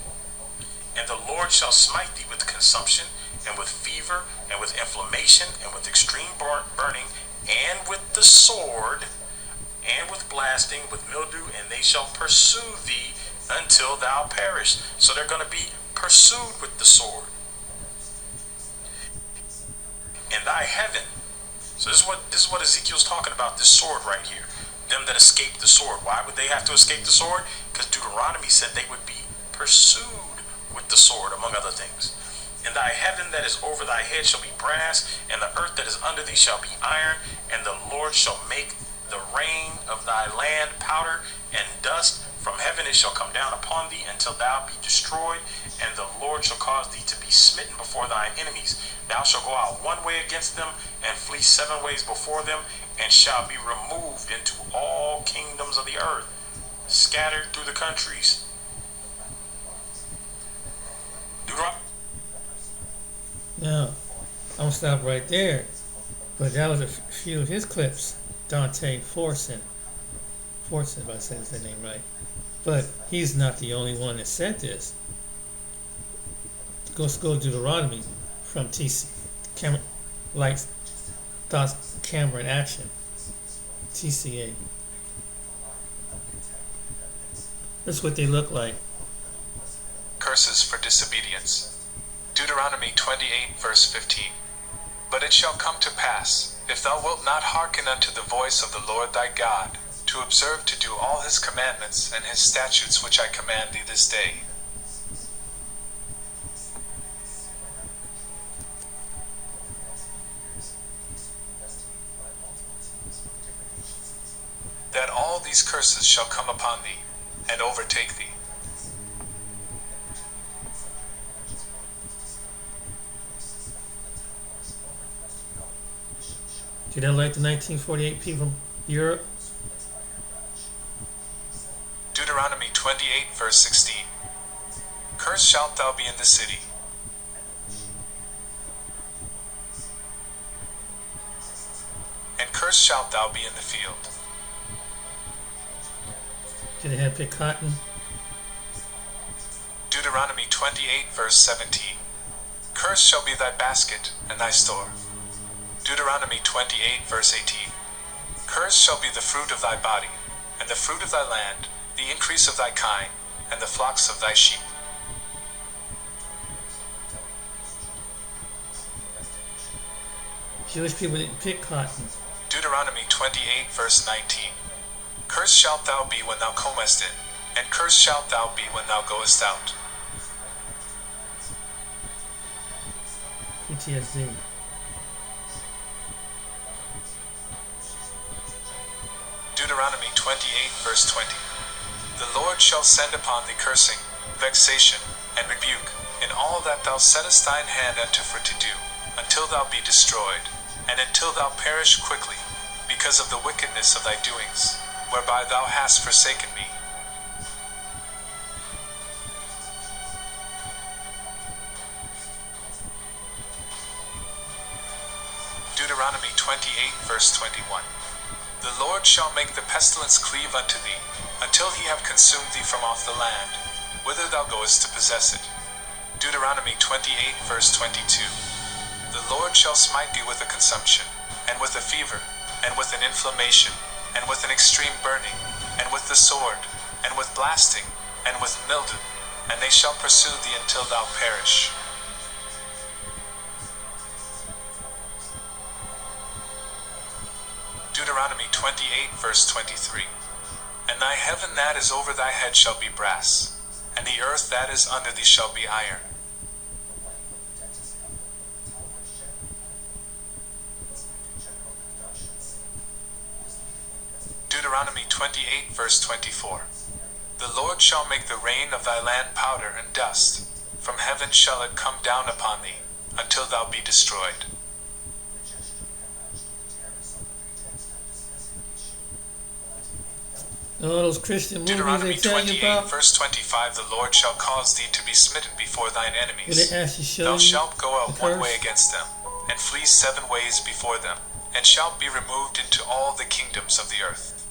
And the Lord shall smite thee with consumption, and with fever, and with inflammation, and with extreme burning, and with the sword, and with blasting, with mildew, and they shall pursue thee until thou perish. So they're going to be pursued with the sword. And thy heaven. So this is what Ezekiel's talking about, this sword right here. Them that escaped the sword. Why would they have to escape the sword? Because Deuteronomy said they would be pursued with the sword, among other things. And thy heaven that is over thy head shall be brass, and the earth that is under thee shall be iron, and the Lord shall make the rain of thy land powder and dust. From heaven it shall come down upon thee until thou be destroyed, and the Lord shall cause thee to be smitten before thine enemies. Thou shalt go out one way against them, and flee 7 ways before them, and shall be removed into all kingdoms of the earth, scattered through the countries. Now, I'm gonna stop right there. But that was a few of his clips. Dante Forson, if I said his name right. But he's not the only one that said this. Let's go to Deuteronomy from TC. Lights, Thoughts, Camera, and Action. TCA. That's what they look like. Curses for disobedience. Deuteronomy 28, verse 15. But it shall come to pass, if thou wilt not hearken unto the voice of the Lord thy God, to observe to do all his commandments and his statutes which I command thee this day, that all these curses shall come upon thee, and overtake thee. Do that like the 1948 people from Europe? Deuteronomy 28, verse 16. Cursed shalt thou be in the city, and cursed shalt thou be in the field. Did they have pick cotton? Deuteronomy 28, verse 17. Cursed shall be thy basket and thy store. Deuteronomy 28, verse 18. Cursed shall be the fruit of thy body, and the fruit of thy land, the increase of thy kine, and the flocks of thy sheep. Jewish people didn't pick cotton. Deuteronomy 28, verse 19. Cursed shalt thou be when thou comest in, and cursed shalt thou be when thou goest out. PTSD. Deuteronomy 28, verse 20. The Lord shall send upon thee cursing, vexation, and rebuke, in all that thou settest thine hand unto for to do, until thou be destroyed, and until thou perish quickly, because of the wickedness of thy doings, whereby thou hast forsaken me. Deuteronomy 28, verse 21. The Lord shall make the pestilence cleave unto thee, until he have consumed thee from off the land, whither thou goest to possess it. Deuteronomy 28, verse 22. The Lord shall smite thee with a consumption, and with a fever, and with an inflammation, and with an extreme burning, and with the sword, and with blasting, and with mildew, and they shall pursue thee until thou perish. Deuteronomy 28, verse 23. And thy heaven that is over thy head shall be brass, and the earth that is under thee shall be iron. Deuteronomy 28, verse 24. The Lord shall make the rain of thy land powder and dust. From heaven shall it come down upon thee, until thou be destroyed. All those Christian movies Deuteronomy they tell you 28, about, verse 25. The Lord shall cause thee to be smitten before thine where enemies. they actually show Thou you shalt go the out one curse. way against them, and flee 7 ways before them, and shalt be removed into all the kingdoms of the earth.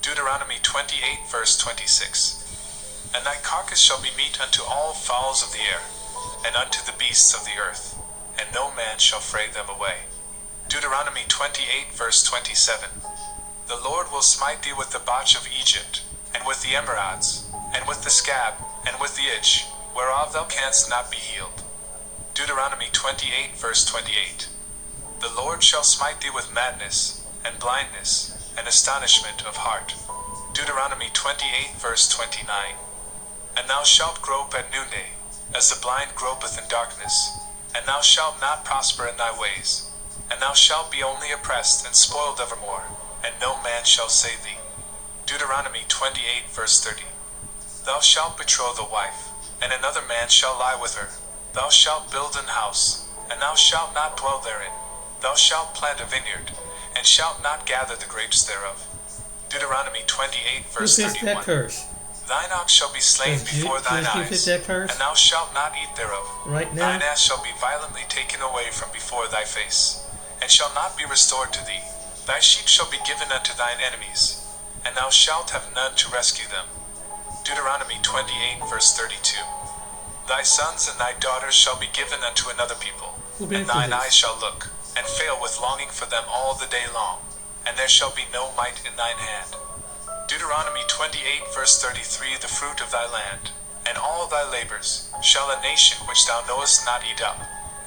Deuteronomy 28, verse 26. And thy carcass shall be meat unto all fowls of the air, and unto the beasts of the earth, and no man shall fray them away. Deuteronomy 28, verse 27. The Lord will smite thee with the botch of Egypt, and with the emerods, and with the scab, and with the itch, whereof thou canst not be healed. Deuteronomy 28, verse 28. The Lord shall smite thee with madness, and blindness, and astonishment of heart. Deuteronomy 28, verse 29. And thou shalt grope at noonday, as the blind gropeth in darkness, and thou shalt not prosper in thy ways. And thou shalt be only oppressed and spoiled evermore, and no man shall save thee. Deuteronomy 28 verse 30. Thou shalt betroth a wife, and another man shall lie with her. Thou shalt build an house, and thou shalt not dwell therein. Thou shalt plant a vineyard, and shalt not gather the grapes thereof. Deuteronomy 28 verse Who fits 31. that curse? Thine ox shall be slain before thine Does you eyes, fit that curse? and thou shalt not eat thereof. Right now? Thine ass shall be violently taken away from before thy face, and shall not be restored to thee. Thy sheep shall be given unto thine enemies, and thou shalt have none to rescue them. Deuteronomy 28 verse 32. Thy sons and thy daughters shall be given unto another people, Who been and through thine this? eyes shall look, and fail with longing for them all the day long, and there shall be no might in thine hand. Deuteronomy 28 verse 33. The fruit of thy land, and all thy labors, shall a nation which thou knowest not eat up,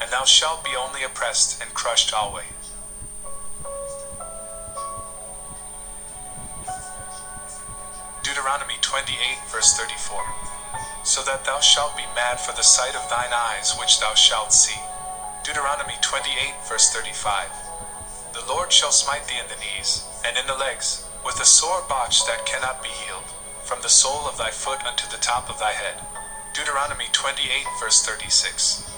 and thou shalt be only oppressed and crushed alway. Deuteronomy 28 verse 34. So that thou shalt be mad for the sight of thine eyes which thou shalt see. Deuteronomy 28 verse 35. The Lord shall smite thee in the knees, and in the legs, with a sore botch that cannot be healed, from the sole of thy foot unto the top of thy head. Deuteronomy 28 verse 36.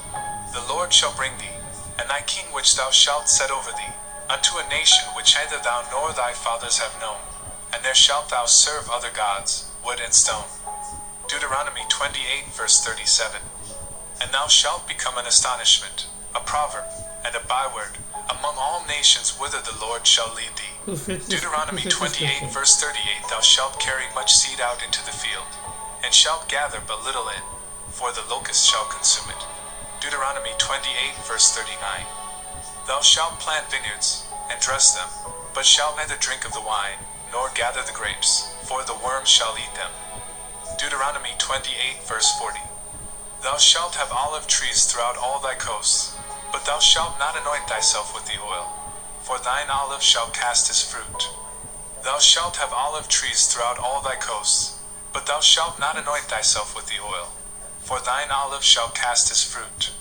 The Lord shall bring thee, and thy king which thou shalt set over thee, unto a nation which neither thou nor thy fathers have known, and there shalt thou serve other gods, wood and stone. Deuteronomy 28 verse 37. And thou shalt become an astonishment, a proverb, and a byword, among all nations whither the Lord shall lead thee. Who fits this? Deuteronomy Who fits this 28 description? verse 38. Thou shalt carry much seed out into the field, and shalt gather but little in, for the locust shall consume it. Deuteronomy 28 verse 39. Thou shalt plant vineyards, and dress them, but shalt neither drink of the wine, nor gather the grapes, for the worms shall eat them. Deuteronomy 28 verse 40. Thou shalt have olive trees throughout all thy coasts, but thou shalt not anoint thyself with the oil, for thine olive shall cast his fruit. Thou shalt have olive trees throughout all thy coasts, but thou shalt not anoint thyself with the oil, for thine olive shall cast his fruit.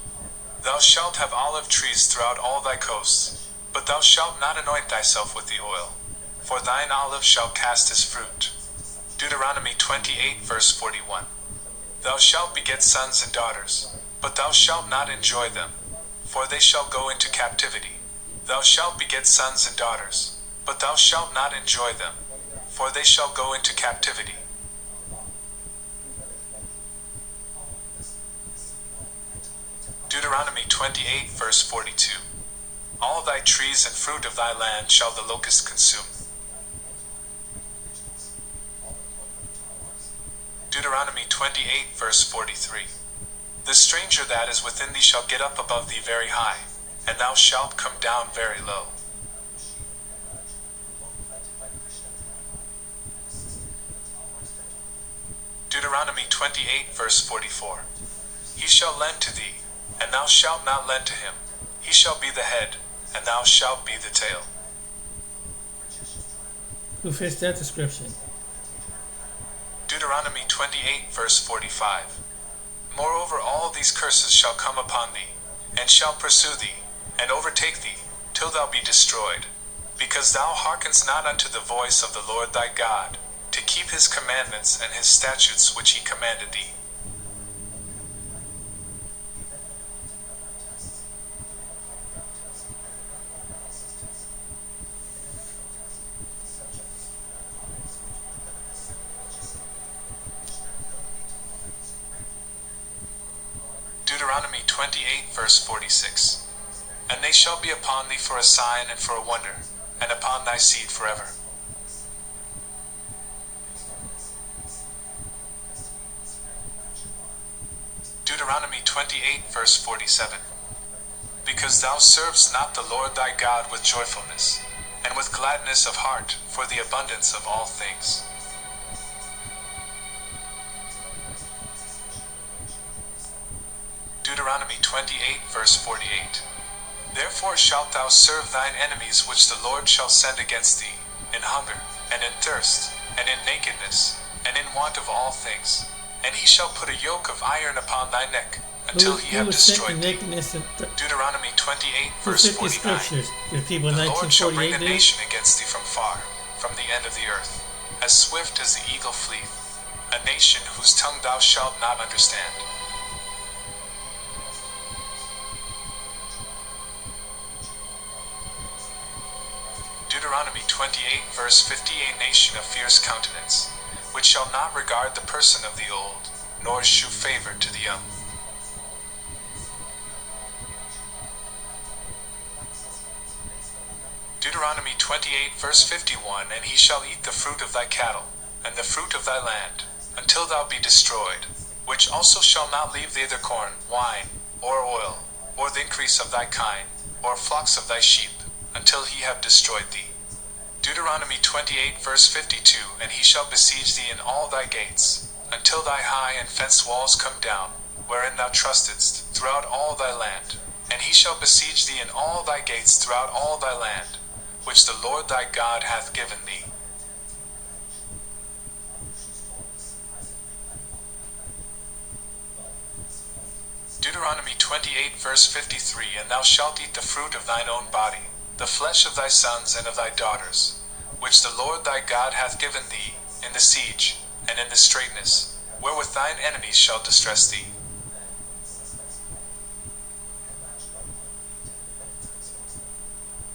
Thou shalt have olive trees throughout all thy coasts, but thou shalt not anoint thyself with the oil, for thine olive shall cast his fruit. Deuteronomy 28 verse 41. Thou shalt beget sons and daughters, but thou shalt not enjoy them, for they shall go into captivity. Thou shalt beget sons and daughters, but thou shalt not enjoy them, for they shall go into captivity. Deuteronomy 28 verse 42. All thy trees and fruit of thy land shall the locust consume. Deuteronomy 28 verse 43. The stranger that is within thee shall get up above thee very high, and thou shalt come down very low. Deuteronomy 28 verse 44. He shall lend to thee, and thou shalt not lend to him. He shall be the head, and thou shalt be the tail. Who fits that description? Deuteronomy 28 verse 45. Moreover all these curses shall come upon thee, and shall pursue thee, and overtake thee, till thou be destroyed, because thou hearkenest not unto the voice of the Lord thy God, to keep his commandments and his statutes which he commanded thee. Deuteronomy 28 verse 46. And they shall be upon thee for a sign and for a wonder, and upon thy seed forever. Deuteronomy 28 verse 47. Because thou servest not the Lord thy God with joyfulness, and with gladness of heart, for the abundance of all things. Deuteronomy 28 verse 48. Therefore shalt thou serve thine enemies which the Lord shall send against thee, in hunger, and in thirst, and in nakedness, and in want of all things. And he shall put a yoke of iron upon thy neck, and until he have was sent destroyed to thee. nakedness and Deuteronomy 28, who verse fit the 49. scriptures? The people in The Lord shall bring 1948 a did? nation against thee from far, from the end of the earth, as swift as the eagle fleeth, a nation whose tongue thou shalt not understand. Deuteronomy 28, verse 50. A nation of fierce countenance, which shall not regard the person of the old, nor shew favor to the young. Deuteronomy 28, verse 51. And he shall eat the fruit of thy cattle, and the fruit of thy land, until thou be destroyed, which also shall not leave thee either corn, wine, or oil, or the increase of thy kine, or flocks of thy sheep, until he have destroyed thee. Deuteronomy 28, verse 52. And he shall besiege thee in all thy gates, until thy high and fenced walls come down, wherein thou trustedst, throughout all thy land. And he shall besiege thee in all thy gates throughout all thy land, which the Lord thy God hath given thee. Deuteronomy 28, verse 53. And thou shalt eat the fruit of thine own body, the flesh of thy sons and of thy daughters, which the Lord thy God hath given thee, in the siege, and in the straitness, wherewith thine enemies shall distress thee.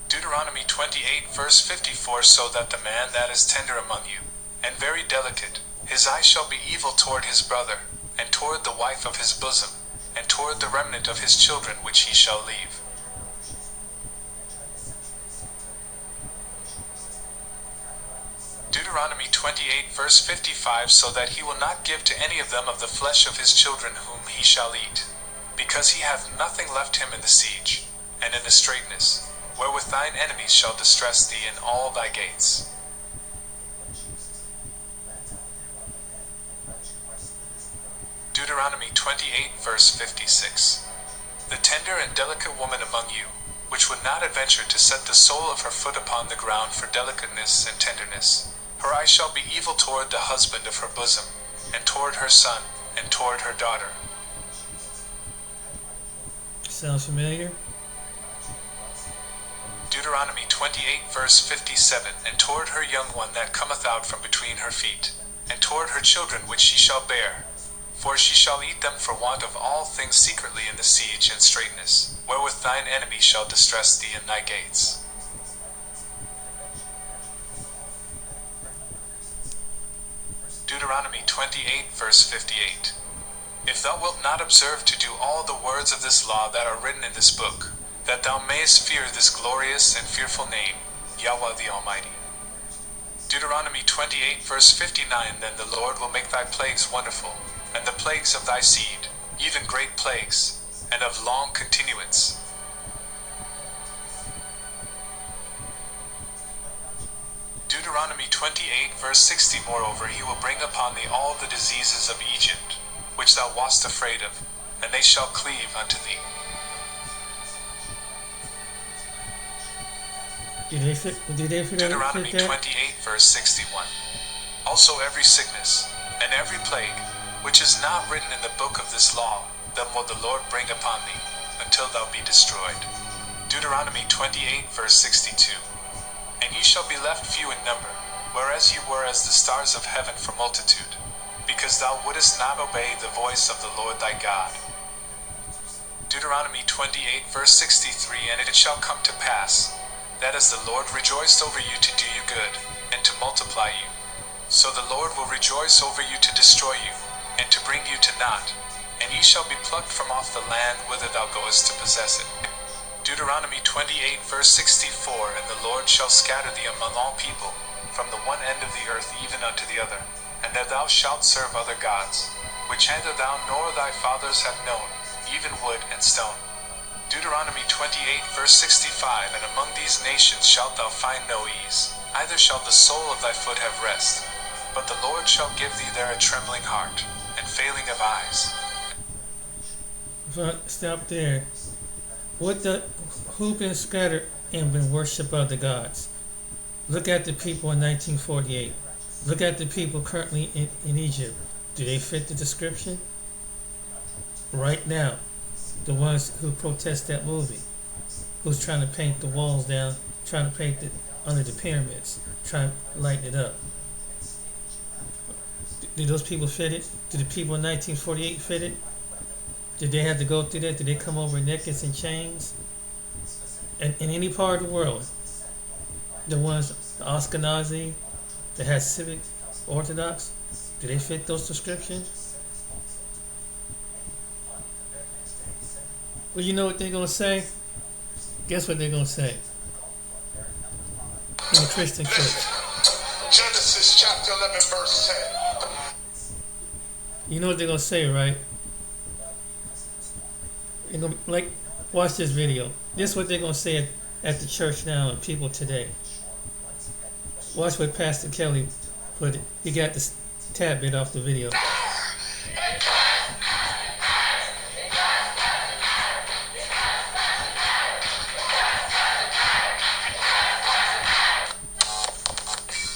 Deuteronomy 28, verse 54. So that the man that is tender among you, and very delicate, his eye shall be evil toward his brother, and toward the wife of his bosom, and toward the remnant of his children which he shall leave. Deuteronomy 28, verse 55. So that he will not give to any of them of the flesh of his children whom he shall eat, because he hath nothing left him in the siege, and in the straitness, wherewith thine enemies shall distress thee in all thy gates. Deuteronomy 28, verse 56. The tender and delicate woman among you, which would not adventure to set the sole of her foot upon the ground for delicateness and tenderness, her eye shall be evil toward the husband of her bosom, and toward her son, and toward her daughter. Sounds familiar? Deuteronomy 28, verse 57. And toward her young one that cometh out from between her feet, and toward her children which she shall bear, for she shall eat them for want of all things secretly in the siege and straitness, wherewith thine enemy shall distress thee in thy gates. Deuteronomy 28, verse 58. If thou wilt not observe to do all the words of this law that are written in this book, that thou mayest fear this glorious and fearful name, Yahweh the Almighty. Deuteronomy 28, verse 59. Then the Lord will make thy plagues wonderful, and the plagues of thy seed, even great plagues, and of long continuance. Deuteronomy 28, verse 60. Moreover, he will bring upon thee all the diseases of Egypt, which thou wast afraid of, and they shall cleave unto thee. Did they fit Deuteronomy that? 28, verse 61. Also every sickness, and every plague, which is not written in the book of this law, them will the Lord bring upon thee, until thou be destroyed. Deuteronomy 28, verse 62. And ye shall be left few in number, whereas ye were as the stars of heaven for multitude, because thou wouldest not obey the voice of the Lord thy God. Deuteronomy 28, verse 63. And it shall come to pass, that as the Lord rejoiced over you to do you good, and to multiply you, so the Lord will rejoice over you to destroy you, and to bring you to naught, and ye shall be plucked from off the land whither thou goest to possess it. Deuteronomy 28, verse 64. And the Lord shall scatter thee among all people, from the one end of the earth even unto the other, and that thou shalt serve other gods, which neither thou nor thy fathers have known, even wood and stone. Deuteronomy 28, verse 65. And among these nations shalt thou find no ease, neither shall the sole of thy foot have rest, but the Lord shall give thee there a trembling heart, and failing of eyes. Stop there. Who been scattered and been worshipped other gods? Look at the people in 1948. Look at the people currently in Egypt. Do they fit the description? Right now, the ones who protest that movie, who's trying to paint the walls down, trying to paint it under the pyramids, trying to lighten it up. Did those people fit it? Did the people in 1948 fit it? Did they have to go through that? Did they come over necks and chains? And in any part of the world, the ones, the Ashkenazi, that has Civic Orthodox, do they fit those descriptions? Well, you know what they're going to say? Guess what they're going to say? In the Christian church. Genesis chapter 11, verse 10. You know what they're going to say, right? They're gonna, like, watch this video. This is what they're going to say at the church now and people today. Watch what Pastor Kelly put it. He got this tad bit off the video.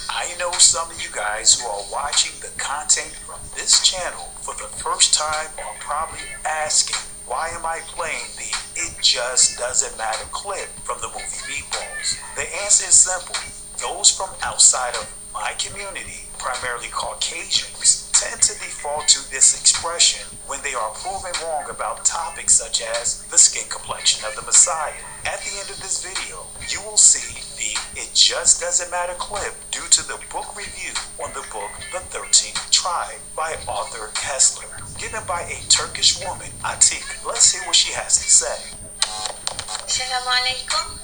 I know some of you guys who are watching the content from this channel for the first time are probably asking, why am I playing the It Just Doesn't Matter clip from the movie Meatballs? The answer is simple. Those from outside of my community, primarily Caucasians, tend to default to this expression when they are proven wrong about topics such as the skin complexion of the Messiah. At the end of this video, you will see the It Just Doesn't Matter clip due to the book review on the book The 13th Tribe by Arthur Kessler, given by a Turkish woman, Atik. Let's hear what she has to say. Assalamualaikum.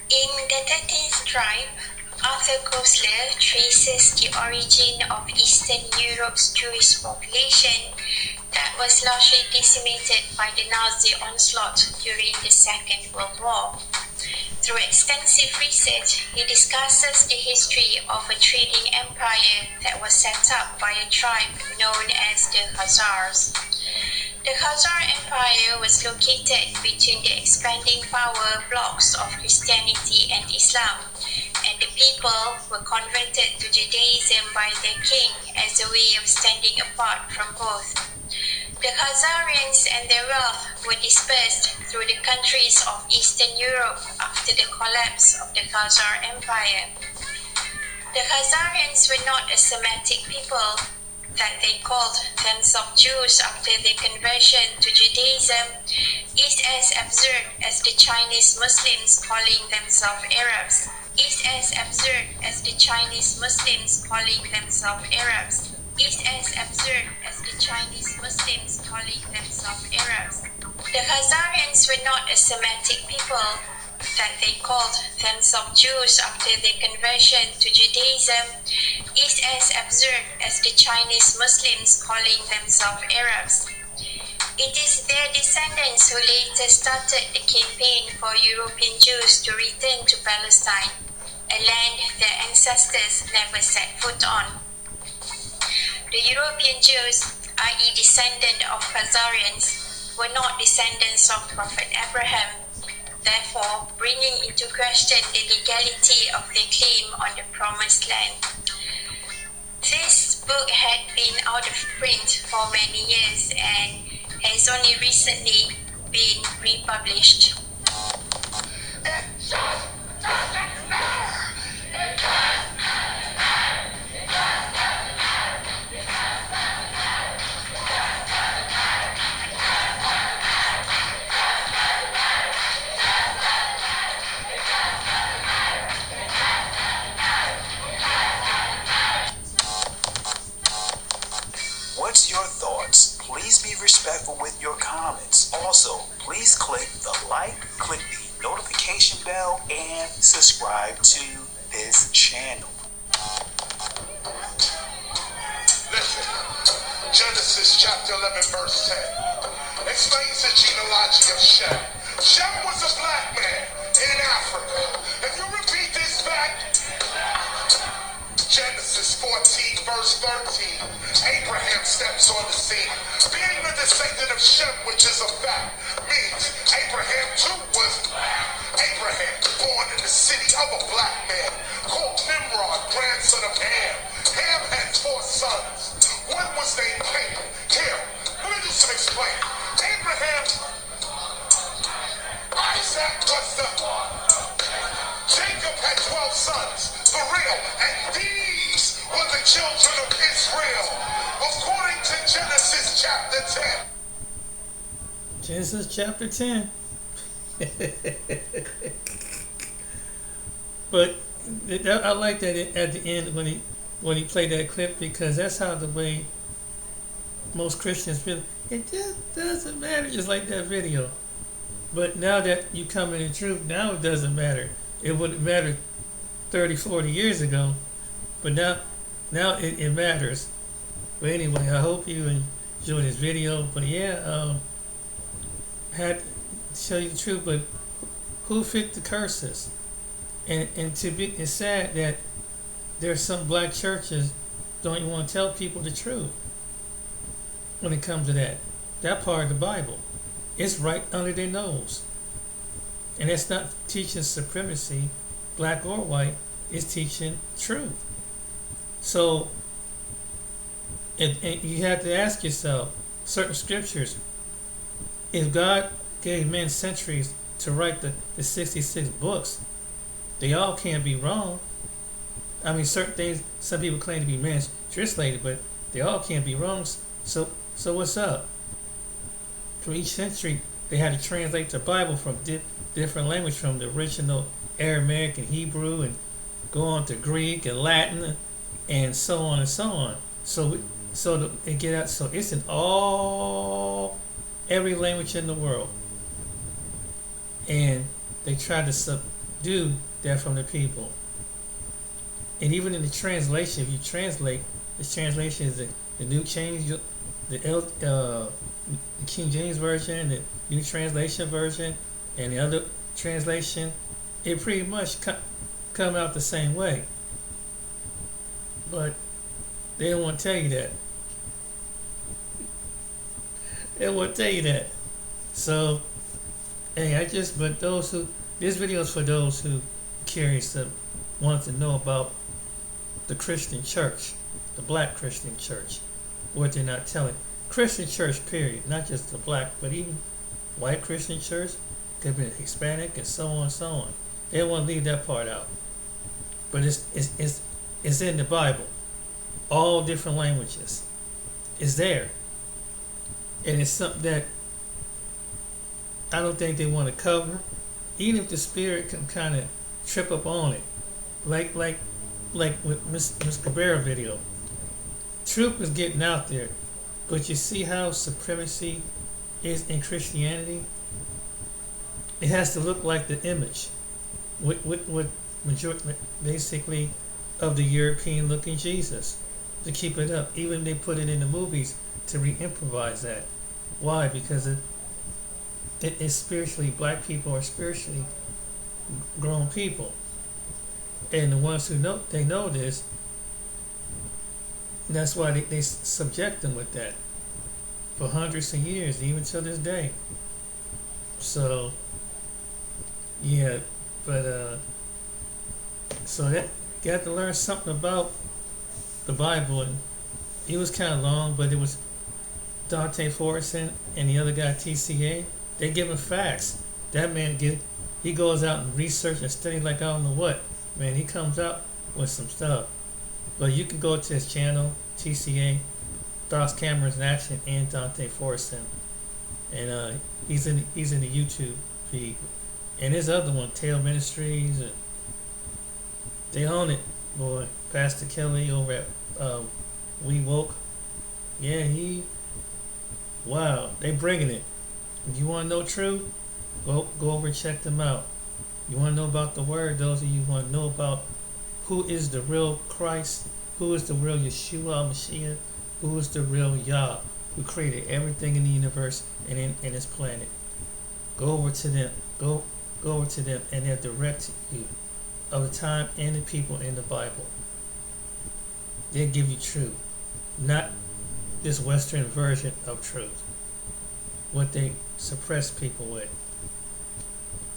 In the 13th Tribe, Arthur Koestler traces the origin of Eastern Europe's Jewish population that was largely decimated by the Nazi onslaught during the Second World War. Through extensive research, he discusses the history of a trading empire that was set up by a tribe known as the Khazars. The Khazar Empire was located between the expanding power blocks of Christianity and Islam, and the people were converted to Judaism by their king as a way of standing apart from both. The Khazarians and their wealth were dispersed through the countries of Eastern Europe after the collapse of the Khazar Empire. The Khazarians were not a Semitic people that they called themselves Jews after their conversion to Judaism is as absurd as the Chinese Muslims calling themselves Arabs. Is as absurd as the Chinese Muslims calling themselves Arabs. Is as absurd as the Chinese Muslims calling themselves Arabs. The Khazarians were not a Semitic people that they called themselves Jews after their conversion to Judaism is as absurd as the Chinese Muslims calling themselves Arabs. It is their descendants who later started the campaign for European Jews to return to Palestine, a land their ancestors never set foot on. The European Jews, i.e. descendants of Khazarians, were not descendants of Prophet Abraham, therefore bringing into question the legality of their claim on the Promised Land. This book had been out of print for many years and has only recently been republished. What's your thoughts? Please be respectful with your comments. Also, please click the like, click the notification bell, and subscribe to this channel. Listen, Genesis chapter 11, verse 10 explains the genealogy of Shem. Shem was a black man in Africa. If you repeat this fact, Genesis 14, verse 13, Abraham steps on the scene. Being the descendant of Shem, which is a fact, means Abraham too was black. Abraham, born in the city of a black man, called Nimrod, grandson of Ham. Ham had 4 sons. One was named Ham. Let me do some explaining. chapter 10. Genesis chapter 10. But I like that at the end when he played that clip, because that's how the way most Christians feel. It just doesn't matter, just like that video. But now that you come in the truth, now it doesn't matter. It wouldn't matter 30, 40 years ago, but now it matters. But anyway, I hope you enjoyed this video. But yeah, had to show you the truth. But who fit the curses? And it's sad that there's some black churches don't even want to tell people the truth when it comes to that part of the Bible. It's right under their nose. And it's not teaching supremacy, black or white. It's teaching truth. So, and you have to ask yourself, certain scriptures, if God gave men centuries to write the 66 books, they all can't be wrong. I mean, certain things, some people claim to be man-translated, but they all can't be wrong. So what's up? From each century, they had to translate the Bible from different language, from the original Aramaic and Hebrew, and go on to Greek and Latin, and so on and so on. So it get out. So it's in every language in the world, and they try to subdue that from the people. And even in the translation, if you translate, the translation is the New the King James Version, the New Translation Version, and the other translation, it pretty much come out the same way. But they don't want to tell you that. They don't want to tell you that. So, hey, but this video is for those who curious, that want to know about the Christian church, the black Christian church, what they're not telling. Christian church, period, not just the black, but even white Christian church, could be Hispanic, and so on and so on. They don't want to leave that part out. But it's in the Bible, all different languages. It's there, and it's something that I don't think they want to cover, even if the Spirit can kind of trip up on it, like with Miss Cabrera video. Truth is getting out there, but you see how supremacy is in Christianity. It has to look like the image, with majority, basically, of the European-looking Jesus, to keep it up. Even they put it in the movies to re-improvise that. Why? Because it's spiritually, black people are spiritually grown people, and the ones who know this. That's why they subject them with that for hundreds of years, even till this day. So yeah, but so that got to learn something about the Bible, and it was kind of long, but it was Dante Fortson and the other guy TCA. They give him facts. That man he goes out and research and study like I don't know what. Man, he comes out with some stuff. But you can go to his channel, TCA, Thoughts, Cameras, and Action, and Dante Fortson, and he's in the YouTube feed. And his other one, Tail Ministries, and they own it, boy. Pastor Kelly over at We Woke. Yeah, wow, they bringing it. If you want to know truth, go over and check them out. You want to know about the Word? Those of you who want to know about who is the real Christ, who is the real Yeshua Mashiach, who is the real Yah, who created everything in the universe and in this planet. Go over to them. Go over to them, and they'll direct you of the time and the people in the Bible. They'll give you truth, not this Western version of truth, what they suppress people with.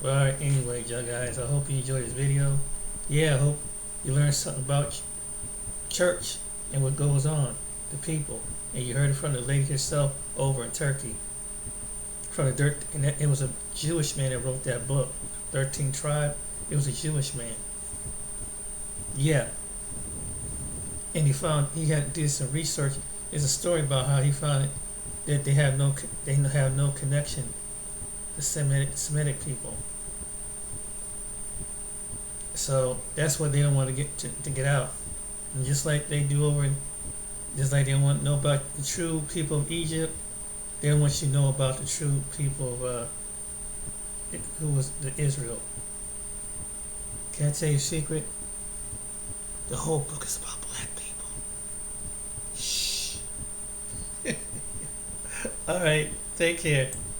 Well, alright, anyway, y'all guys, I hope you enjoyed this video. Yeah, I hope you learned something about church and what goes on, the people. And you heard it from the lady herself over in Turkey. From the dirt, and it was a Jewish man that wrote that book, 13 Tribe. It was a Jewish man. Yeah. And he had to do some research. There's a story about how he found it. that they have no connection to Semitic people. So that's what they don't want to get out. And just like they do just like they don't want to know about the true people of Egypt, they don't want you to know about the true people of who was the Israel. Can I tell you a secret? The whole book is about black people. Shh. All right. Take care.